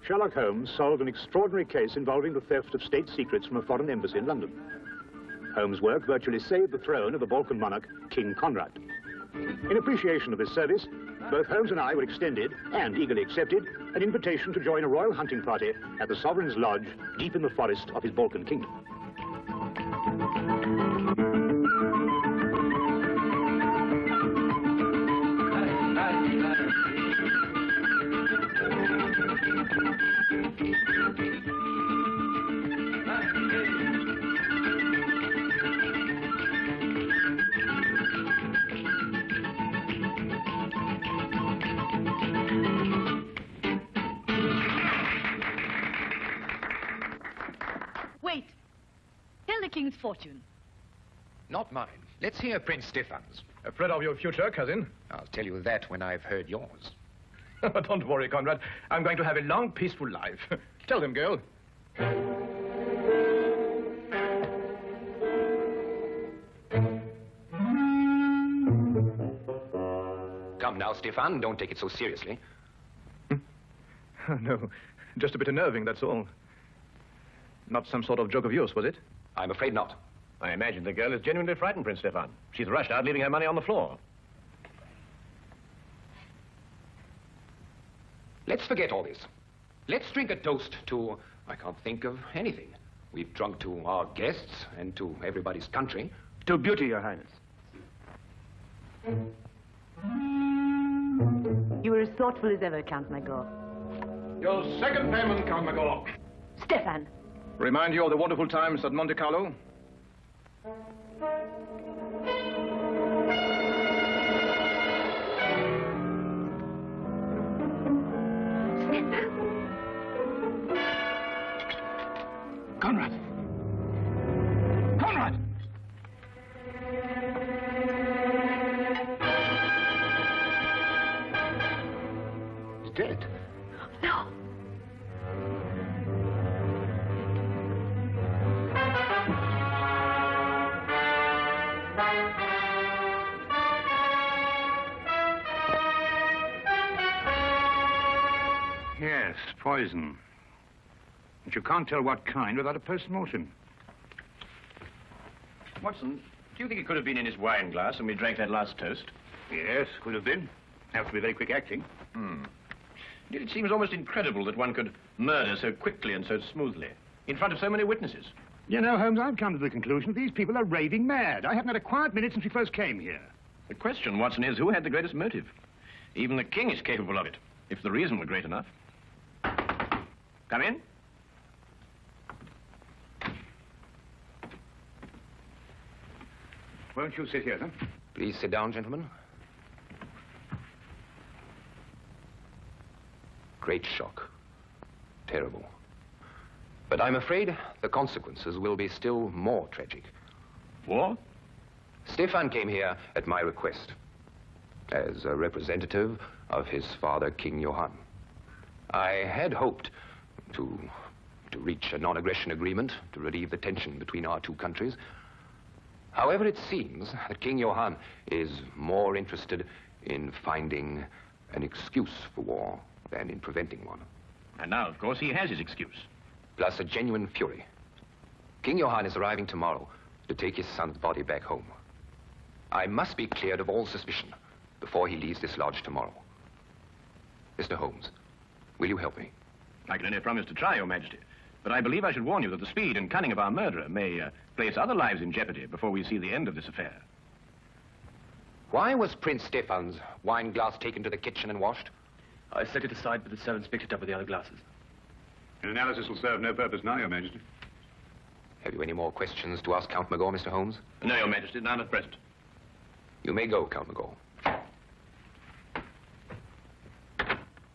Sherlock Holmes solved an extraordinary case involving the theft of state secrets from a foreign embassy in London. Holmes' work virtually saved the throne of the Balkan monarch, King Conrad. In appreciation of his service, both Holmes and I were extended, and eagerly accepted, an invitation to join a royal hunting party at the Sovereign's Lodge, deep in the forest of his Balkan kingdom. Wait. Tell the king's fortune. Not mine. Let's hear Prince Stefan's. Afraid of your future, cousin? I'll tell you that when I've heard yours. Don't worry, Conrad. I'm going to have a long, peaceful life. Tell them, girl. Come now, Stefan. Don't take it so seriously. No, just a bit unnerving, that's all. Not some sort of joke of yours, was it? I'm afraid not. I imagine the girl is genuinely frightened, Prince Stefan. She's rushed out, leaving her money on the floor. Let's forget all this. Let's drink a toast to... I can't think of anything. We've drunk to our guests and to everybody's country. To beauty, Your Highness. You were as thoughtful as ever, Count Magor. Your second payment, Count Magor. Stefan. Remind you of the wonderful times at Monte Carlo? Conrad! Conrad! He's dead. No. Yes, poison. But you can't tell what kind without a post-mortem. Watson, do you think it could have been in his wine glass when we drank that last toast? Yes, could have been. Have to be very quick acting. Yet it seems almost incredible that one could murder so quickly and so smoothly, in front of so many witnesses. You know, Holmes, I've come to the conclusion that these people are raving mad. I haven't had a quiet minute since we first came here. The question, Watson, is who had the greatest motive? Even the king is capable of it, if the reason were great enough. Come in. Won't you sit here, then? Please sit down, gentlemen. Great shock. Terrible. But I'm afraid the consequences will be still more tragic. War? Stefan came here at my request as a representative of his father, King Johann. I had hoped to reach a non-aggression agreement to relieve the tension between our two countries. However, it seems that King Johann is more interested in finding an excuse for war than in preventing one. And now, of course, he has his excuse. Plus a genuine fury. King Johann is arriving tomorrow to take his son's body back home. I must be cleared of all suspicion before he leaves this lodge tomorrow. Mr. Holmes, will you help me? I can only promise to try, Your Majesty. But I believe I should warn you that the speed and cunning of our murderer may place other lives in jeopardy before we see the end of this affair. Why was Prince Stefan's wine glass taken to the kitchen and washed? I set it aside, but the servants picked it up with the other glasses. An analysis will serve no purpose now, Your Majesty. Have you any more questions to ask Count Magor, Mr. Holmes? No, Your Majesty, none at present. You may go, Count Magor.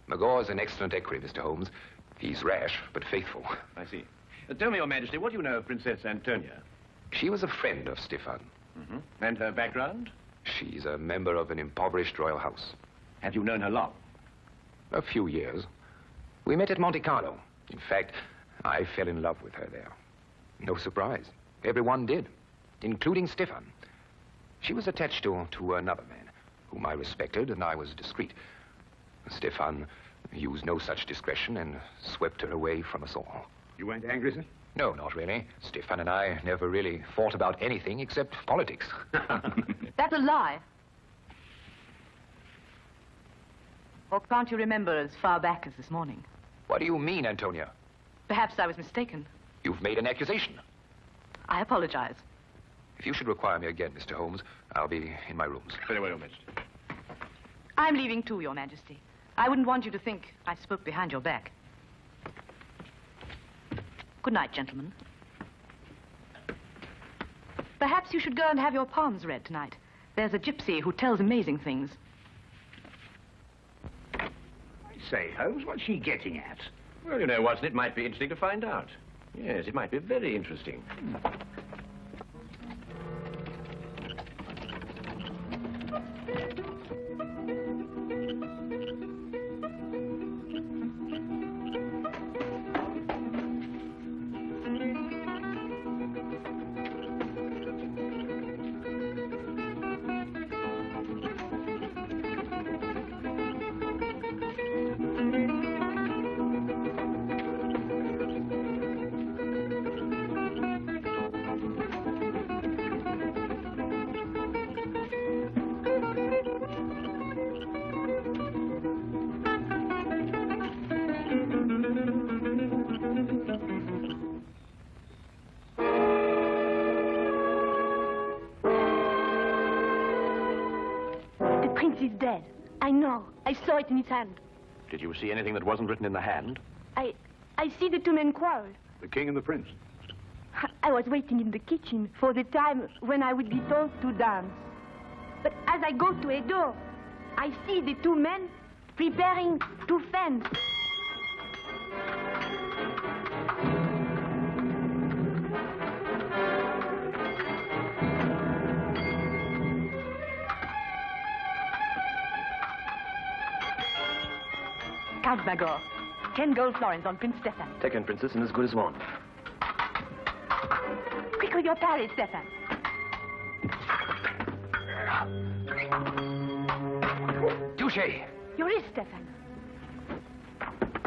Magor is an excellent equerry, Mr. Holmes. He's rash, but faithful. I see. Tell me, Your Majesty, what do you know of Princess Antonia? She was a friend of Stefan. And her background? She's a member of an impoverished royal house. Have you known her long? A few years. We met at Monte Carlo. In fact, I fell in love with her there. No surprise. Everyone did, including Stefan. She was attached to another man, whom I respected, and I was discreet. Stefan used no such discretion and swept her away from us all. You weren't angry, sir? No, not really. Stefan and I never really fought about anything except politics. That's a lie. Or can't you remember as far back as this morning? What do you mean, Antonia? Perhaps I was mistaken. You've made an accusation. I apologize. If you should require me again, Mr. Holmes, I'll be in my rooms. Very well, Your Majesty. I'm leaving too, Your Majesty. I wouldn't want you to think I spoke behind your back. Good night, gentlemen. Perhaps you should go and have your palms read tonight. There's a gypsy who tells amazing things. I say, Holmes, what's she getting at? Well, you know, Watson, it might be interesting to find out. Yes, it might be very interesting. He's dead. I know. I saw it in his hand. Did you see anything that wasn't written in the hand? I see the two men quarrel. The king and the prince. I was waiting in the kitchen for the time when I would be told to dance. But as I go to a door, I see the two men preparing to fence. Count Magor. 10 gold florins on Prince Stefan. Taken, Princess, and as good as won. Quick with your parry, Stefan. Touché! Your wrist, Stefan.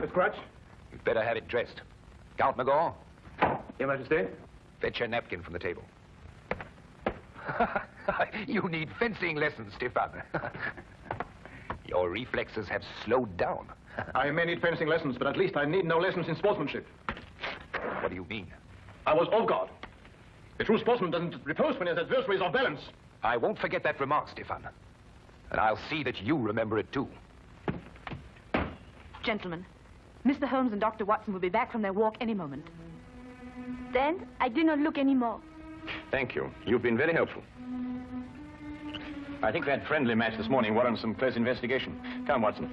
Miss Crutch? You'd better have it dressed. Count Magor, Your Majesty? fetch a napkin from the table. You need fencing lessons, Stefan. Your reflexes have slowed down. I may need fencing lessons, but at least I need no lessons in sportsmanship. What do you mean? I was off guard. A true sportsman doesn't repose when his adversary is off balance. I won't forget that remark, Stefan. And I'll see that you remember it, too. Gentlemen, Mr. Holmes and Dr. Watson will be back from their walk any moment. Then I do not look anymore. Thank you. You've been very helpful. I think that friendly match this morning warrants some close investigation. Come, Watson.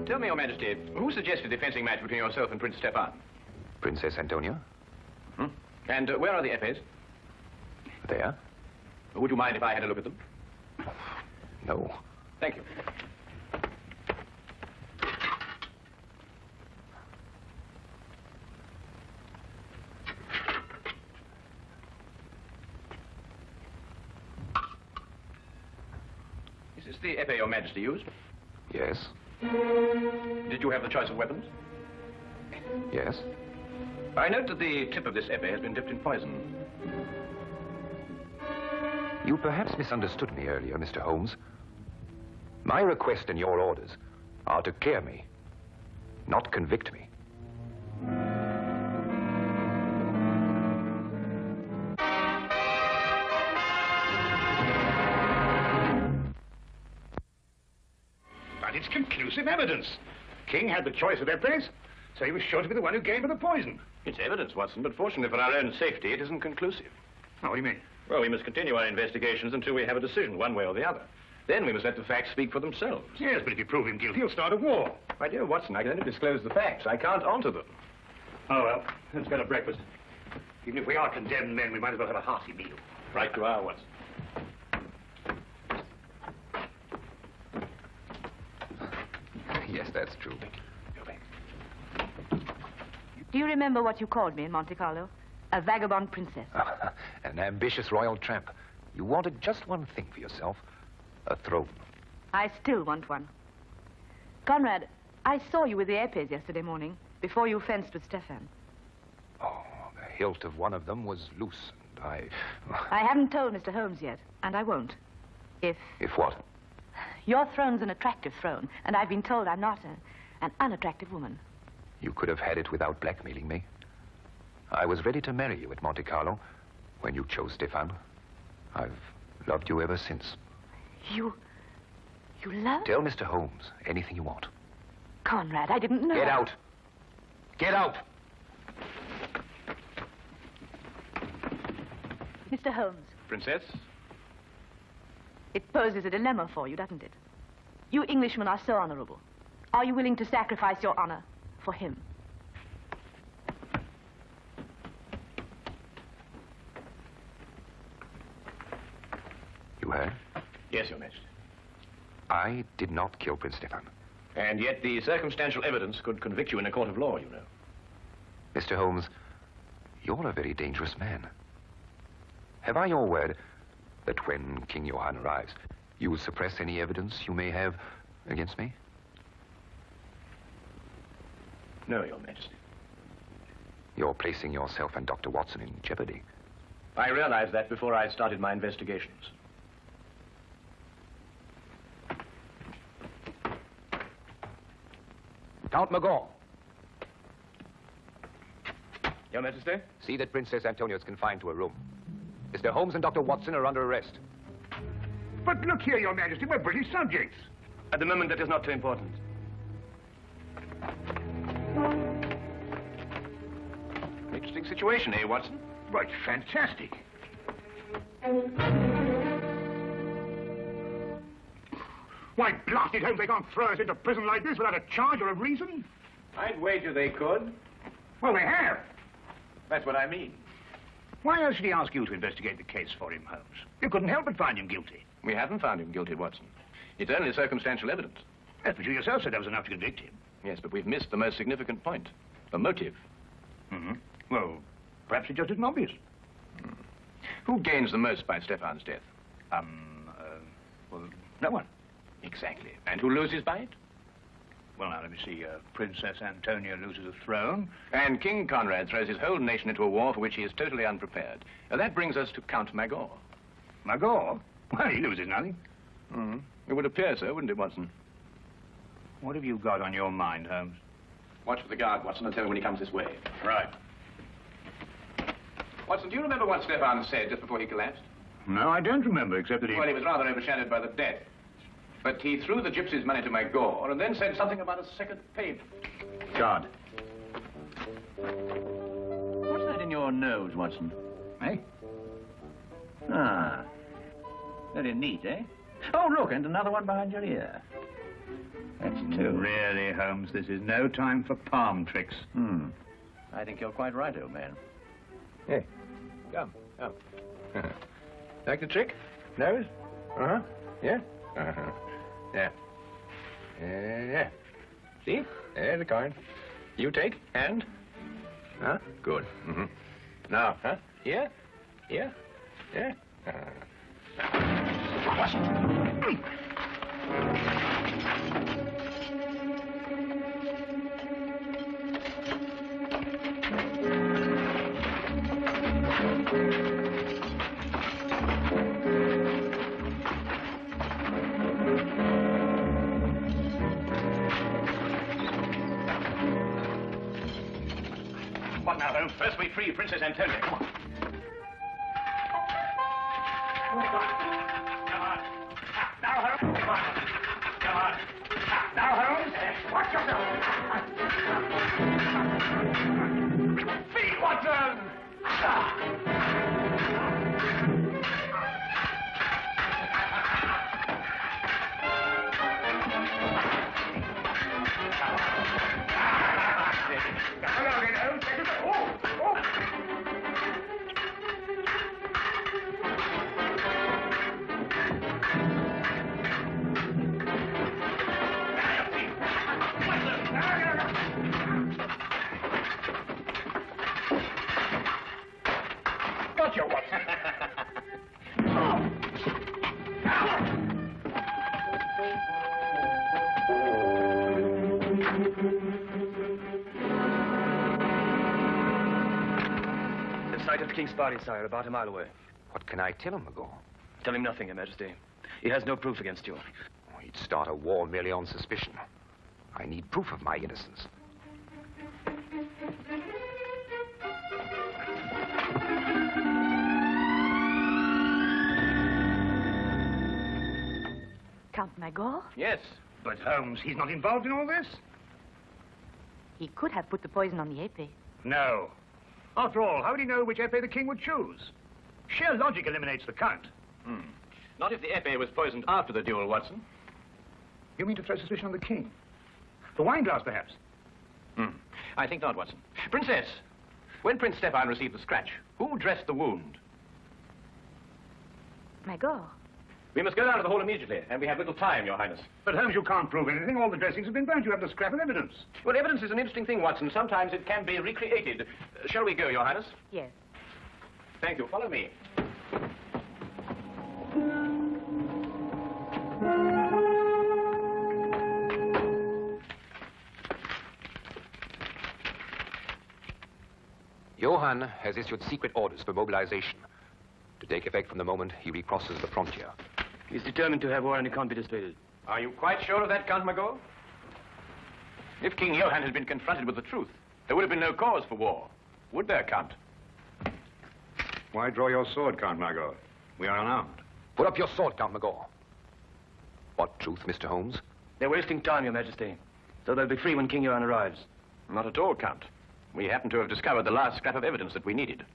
Tell me, Your Majesty, who suggested the fencing match between yourself and Prince Stefan? Princess Antonia? Hmm? And where are the épées? There? Would you mind if I had a look at them? No. Thank you. Is this the épée Your Majesty used? Yes. Did you have the choice of weapons? Yes. I note that the tip of this épée has been dipped in poison. You perhaps misunderstood me earlier, Mr. Holmes. My request and your orders are to clear me, not convict me. But it's conclusive evidence. King had the choice of épées, so he was sure to be the one who gave her the poison. It's evidence, Watson, but fortunately for our own safety, it isn't conclusive. Oh, what do you mean? Well, we must continue our investigations until we have a decision, one way or the other. Then we must let the facts speak for themselves. Yes, but if you prove him guilty, he'll start a war. My dear Watson, I can only disclose the facts. I can't alter them. Oh, well, let's go to breakfast. Even if we are condemned men, we might as well have a hearty meal. Right you are, Watson. Yes, that's true. Go back. Do you remember what you called me in Monte Carlo? A vagabond princess. An ambitious royal tramp. You wanted just one thing for yourself, a throne. I still want one. Conrad, I saw you with the Epes yesterday morning, before you fenced with Stefan. Oh, the hilt of one of them was loose, and I haven't told Mr. Holmes yet, and I won't. If what? your throne's an attractive throne, and I've been told I'm not an unattractive woman. You could have had it without blackmailing me. I was ready to marry you at Monte Carlo when you chose Stefan. I've loved you ever since. You love? Tell Mr. Holmes anything you want. Conrad, I didn't know. Get out. Get out. Mr. Holmes, Princess? it poses a dilemma for you, doesn't it? You Englishmen are so honorable. Are you willing to sacrifice your honor for him? You heard? Yes, Your Majesty. I did not kill Prince Stefan. And yet the circumstantial evidence could convict you in a court of law, you know. Mr. Holmes, you're a very dangerous man. Have I your word that when King Johann arrives, you will suppress any evidence you may have against me? No, Your Majesty. You're placing yourself and Dr. Watson in jeopardy. I realized that before I started my investigations. Count Magor, Your Majesty? see that Princess Antonia is confined to a room. Mr. Holmes and Dr. Watson are under arrest. But look here, Your Majesty, we're British subjects. At the moment, that is not too important. Interesting situation, eh, Watson? Right, fantastic. Why, blast it, Holmes, they can't throw us into prison like this without a charge or a reason. I'd wager they could. Well, they have. That's what I mean. Why else should he ask you to investigate the case for him, Holmes? You couldn't help but find him guilty. We haven't found him guilty, Watson. It's only circumstantial evidence. Yes, but you yourself said that was enough to convict him. Yes, but we've missed the most significant point. The motive. Mm-hmm. Well, perhaps it just isn't obvious. Who gains the most by Stefan's death? Well, no one. Exactly. And who loses by it? Well, now, let me see. Princess Antonia loses the throne. And King Conrad throws his whole nation into a war for which he is totally unprepared. That brings us to Count Magor. Magor? Well, he loses nothing. It would appear so, wouldn't it, Watson? What have you got on your mind, Holmes? Watch for the guard, Watson, and tell me when he comes this way. Right. Watson, do you remember what Stefan said just before he collapsed? No, I don't remember, except that he... Well, he was rather overshadowed by the death. But he threw the gypsies' money to Magor and then said something about a second payment. Guard. What's that in your nose, Watson? Eh? Ah. Very neat, eh? Oh, look, and another one behind your ear. That's two. Really, Holmes, this is no time for palm tricks. I think you're quite right, old man. Hey, come. Like the trick? Nose? Uh-huh. Yeah? Uh-huh. Yeah. Yeah. See? There's the card. You take, and? Huh? Good. Mm-hmm. Now, huh? Here? Here? Yeah? Washington. What now, Holmes? First we free Princess Antonia. Come on. Come on. Now, Holmes. Come on. Come on. Now, Holmes. Watch yourself. Feet, Watson. sight of the king's body, sire, about a mile away. What can I tell him, Magor? Tell him nothing, Your Majesty. He has no proof against you. He'd start a war merely on suspicion. I need proof of my innocence. Count Magor? Yes. But Holmes, he's not involved in all this? He could have put the poison on the épée. No. After all, how would he know which épée the king would choose? Sheer logic eliminates the count. Not if the épée was poisoned after the duel, Watson. You mean to throw suspicion on the king? The wine glass, perhaps? I think not, Watson. Princess, when Prince Stefan received the scratch, who dressed the wound? Magor? We must go down to the hall immediately, and we have little time, Your Highness. But Holmes, you can't prove anything. All the dressings have been burnt. You haven't a scrap of evidence. Well, evidence is an interesting thing, Watson. Sometimes it can be recreated. Shall we go, Your Highness? Yes. Thank you. Follow me. Johann has issued secret orders for mobilization to take effect from the moment he recrosses the frontier. He's determined to have war and he can't be dissuaded. Are you quite sure of that, Count Magor? If King Johann had been confronted with the truth, there would have been no cause for war. Would there, Count? Why draw your sword, Count Magor? We are unarmed. Put up your sword, Count Magor. What truth, Mr. Holmes? They're wasting time, Your Majesty. So they'll be free when King Johann arrives. Not at all, Count. We happen to have discovered the last scrap of evidence that we needed.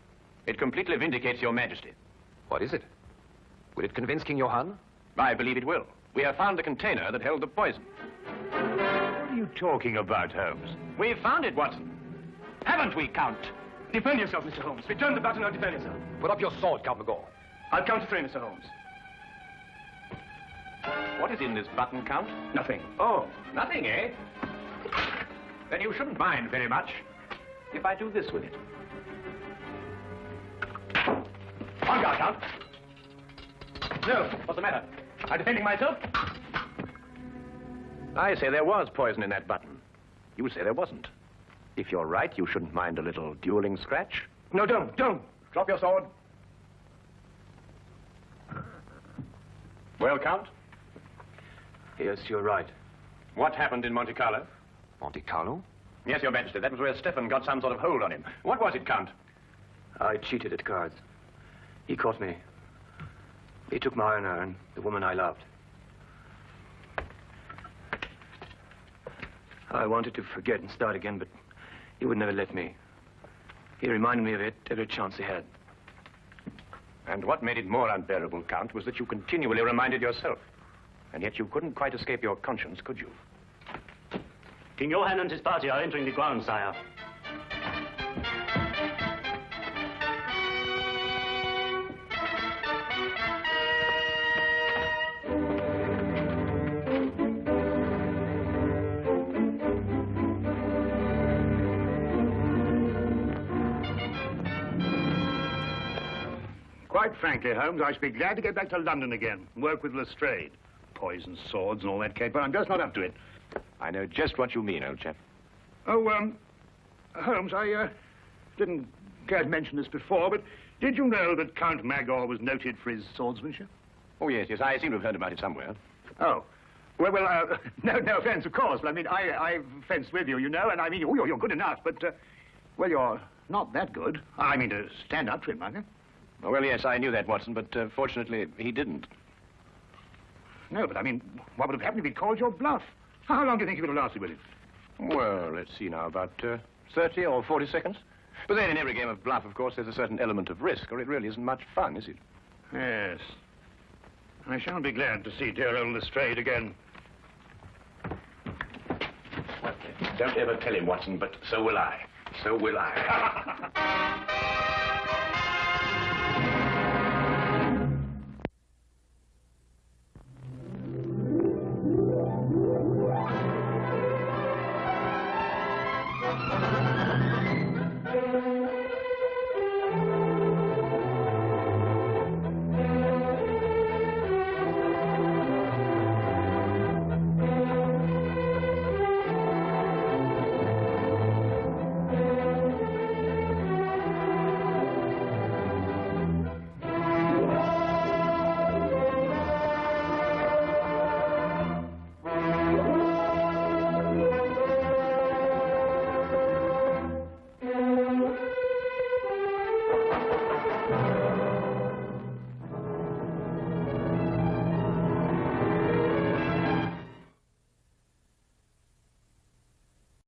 It completely vindicates Your Majesty. What is it? Will it convince King Johann? I believe it will. We have found the container that held the poison. What are you talking about, Holmes? We've found it, Watson. Haven't we, Count? Defend yourself, Mr. Holmes. Return the button or defend yourself. Put up your sword, Count Magor. I'll count to 3, Mr. Holmes. What is in this button, Count? Nothing. Oh, nothing, eh? Then you shouldn't mind very much if I do this with it. On guard, Count. No, what's the matter? Am I defending myself? I say there was poison in that button. You say there wasn't. If you're right, you shouldn't mind a little dueling scratch. No, don't. Drop your sword. Well, Count, Yes, you're right. what happened in Monte Carlo? Monte Carlo? Yes, Your Majesty, that was where Stefan got some sort of hold on him. What was it, Count? I cheated at cards. He caught me. He took my honor and the woman I loved. I wanted to forget and start again, but he would never let me. He reminded me of it every chance he had. And what made it more unbearable, Count, was that you continually reminded yourself. And yet you couldn't quite escape your conscience, could you? King Johann and his party are entering the grounds, sire. Quite frankly, Holmes, I should be glad to get back to London again and work with Lestrade. Poison swords and all that cake, but I'm just not up to it. I know just what you mean, old chap. Oh, Holmes, I didn't care to mention this before, but did you know that Count Magor was noted for his swordsmanship? Oh, yes, I seem to have heard about it somewhere. Oh. Well, no offense, of course. But I mean, I've fenced with you, you know, and I mean, you're good enough, but, well, you're not that good. I mean, to stand up to him, aren't you? Oh, well, yes, I knew that, Watson, but fortunately, he didn't. No, but I mean, what would have happened if he'd called your bluff? How long do you think you would have lasted with him? Well, let's see now, about 30 or 40 seconds. But then in every game of bluff, of course, there's a certain element of risk, or it really isn't much fun, is it? Yes. I shall be glad to see dear old Lestrade again. Well, don't ever tell him, Watson, but so will I. So will I.